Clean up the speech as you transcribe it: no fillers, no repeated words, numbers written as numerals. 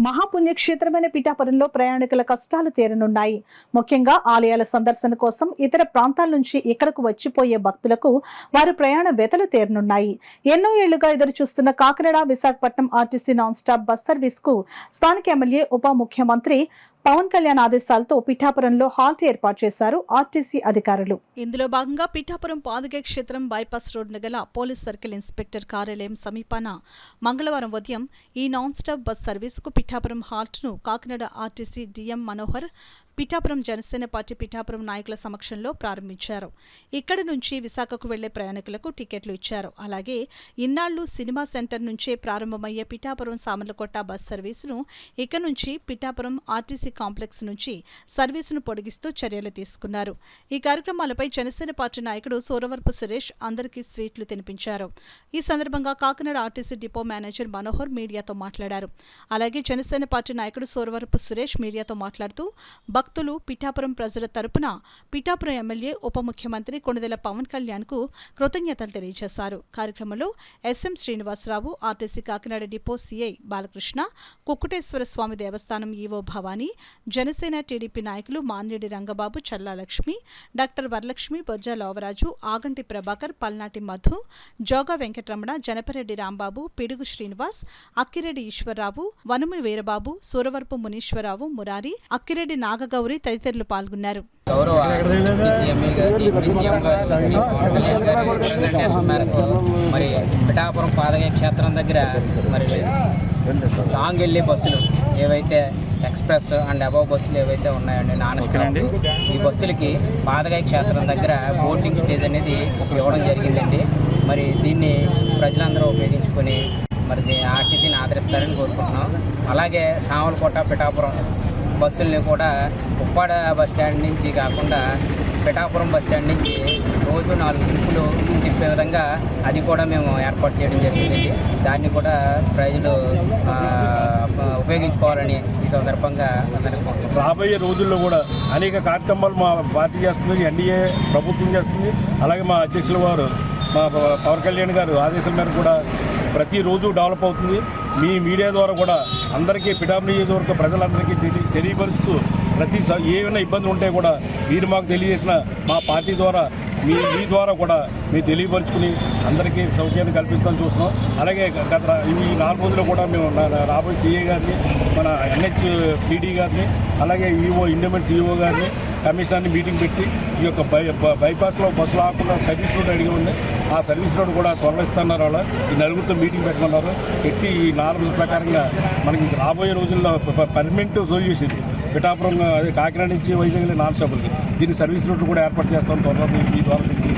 మహాపుణ్యక్షేత్రమైన పిఠాపురంలో ప్రయాణికుల కష్టాలు తీరనున్నాయి. ముఖ్యంగా ఆలయాల సందర్శన కోసం ఇతర ప్రాంతాల నుంచి ఇక్కడకు వచ్చిపోయే భక్తులకు వారి ప్రయాణ వ్యతలు తీరనున్నాయి. ఎన్నో ఏళ్లుగా ఎదురు చూస్తున్న Kakinada Visakhapatnam RTC non stop bus service కు స్థానిక ఎమ్మెల్యే ఉప ముఖ్యమంత్రి పవన్ కళ్యాణ్ ఆదేశాలతో పిఠాపురంలో హాల్ట్ ఏర్పాటు చేశారు ఆర్టీసీ అధికారులు. ఇందులో భాగంగా పిఠాపురం పాదుగే క్షేత్రం బైపాస్ రోడ్డున గల పోలీస్ సర్కిల్ ఇన్స్పెక్టర్ కార్యాలయం సమీపాన మంగళవారం ఉదయం ఈ నాన్ స్టాప్ బస్ సర్వీసుకు పిఠాపురం హాల్ట్ ను Kakinada RTC DM Manohar, Pithapuram Janasena party Pithapuram నాయకుల సమక్షంలో ప్రారంభించారు. ఇక్కడి నుంచి విశాఖకు వెళ్లే ప్రయాణికులకు టికెట్లు ఇచ్చారు. అలాగే ఇన్నాళ్లు సినిమా సెంటర్ నుంచే ప్రారంభమయ్యే పిఠాపురం సామర్లకోట బస్ సర్వీసును ఇక నుంచి పిఠాపురం ఆర్టీసీ కాంప్లెక్స్ నుంచి సర్వీసును పొడిగిస్తూ చర్యలు తీసుకున్నారు. ఈ కార్యక్రమాలపై జనసేన పార్టీ నాయకుడు సూరవరపు సురేష్ అందరికీ స్వీట్లు తినిపించారు. ఈ సందర్భంగా Kakinada RTC depot manager Manohar మీడియాతో మాట్లాడారు. అలాగే జనసేన పార్టీ నాయకుడు సూరవరపు సురేష్ మీడియాతో మాట్లాడుతూ భక్తులు పిఠాపురం ప్రజల తరపున పిఠాపురం ఎమ్మెల్యే ఉప ముఖ్యమంత్రి కొణిదెల పవన్ కళ్యాణ్ కు కృతజ్ఞతలు తెలియజేశారు. కార్యక్రమంలో SM Srinivasarao, RTC Kakinada depot CI Balakrishna, Kukkuteswara Swamy దేవస్థానం ఈవో భవానీ, జనసేన టీడీపీ నాయకులు మాన్నేడి రంగబాబు, చల్లా లక్ష్మి, డాక్టర్ వరలక్ష్మి, బొజ్జ లోవరాజు, ఆగంటి ప్రభాకర్, పల్నాటి మధు, జోగా వెంకటరమణ, జనపరెడ్డి రాంబాబు, పిడుగు శ్రీనివాస్, అక్కిరెడ్డి ఈశ్వరరావు, వనుము వీరబాబు, సూరవరపు మునీశ్వరరావు, మురారి, అక్కిరెడ్డి నాగగౌరి తదితరులు పాల్గొన్నారు. మరి పిఠాపురం పాదగయ క్షేత్రం దగ్గర మరి లాంగ్ వెళ్ళే బస్సులు ఏవైతే ఎక్స్ప్రెస్ అండ్ అబవ్ బస్సులు ఏవైతే ఉన్నాయండి నాన్ స్టాప్, ఈ బస్సులకి పాదగయ క్షేత్రం దగ్గర బోర్డింగ్ స్టేజ్ అనేది ఇవ్వడం జరిగిందండి. మరి దీన్ని ప్రజలందరూ ఉపయోగించుకొని మరి ఆర్టీసీని ఆదరిస్తారని కోరుకుంటున్నాం. అలాగే సామర్లకోట పిఠాపురం బస్సుల్ని కూడా ఉప్పాడ బస్ స్టాండ్ నుంచి కాకుండా పిఠాపురం బస్ స్టాండ్ నుంచి రోజు 4 ట్రిప్పులు తిప్పే విధంగా అది కూడా మేము ఏర్పాటు చేయడం జరిగిందండి. దాన్ని కూడా ప్రజలు ఉపయోగించుకోవాలని ఈ సందర్భంగా రాబోయే రోజుల్లో కూడా అనేక కార్యక్రమాలు మా పార్టీ చేస్తుంది, ఎన్డీఏ ప్రభుత్వం చేస్తుంది. అలాగే మా అధ్యక్షుల వారు మా పవన్ కళ్యాణ్ గారు ఆదేశాల మేరకు కూడా ప్రతిరోజు డెవలప్ అవుతుంది. మీ మీడియా ద్వారా కూడా అందరికీ పిఠాపురం నియోజకవర్గ ప్రజలందరికీ తెలియపరుస్తూ ఏమైనా ఇబ్బందులు ఉంటే కూడా మీరు మాకు తెలియజేసిన మా పార్టీ ద్వారా మీ ద్వారా కూడా మీరు తెలియపరుచుకుని అందరికీ సౌకర్యాన్ని కల్పిస్తామని చూస్తున్నాం. అలాగే గత ఈ 4 రోజుల్లో కూడా మేము రాబోయే సిఏ గారిని, మన ఎన్హెచ్ పీడీ గారిని, అలాగే ఈఓ ఇండిపెండెంట్ ఈఓ గారిని, కమిషనర్ని మీటింగ్ పెట్టి ఈ యొక్క బైపాస్లో బస్సులు ఆకుండా సర్వీస్ రోడ్ అడిగి ఉంది. ఆ సర్వీస్ రోడ్ కూడా త్వరలో ఇస్తున్నారు. వాళ్ళు ఈ నలుగురితో మీటింగ్ పెట్టమన్నారు. పెట్టి ఈ 4 రోజుల ప్రకారంగా మనకి రాబోయే రోజుల్లో పర్మనెంట్ సొల్యూషన్ పిఠాపురం కాకినాడ నుంచి వైజాగ్ నాన్ స్టాపులకి దీన్ని సర్వీస్ రోడ్లు కూడా ఏర్పాటు చేస్తాం త్వరలో. ఈ ద్వారా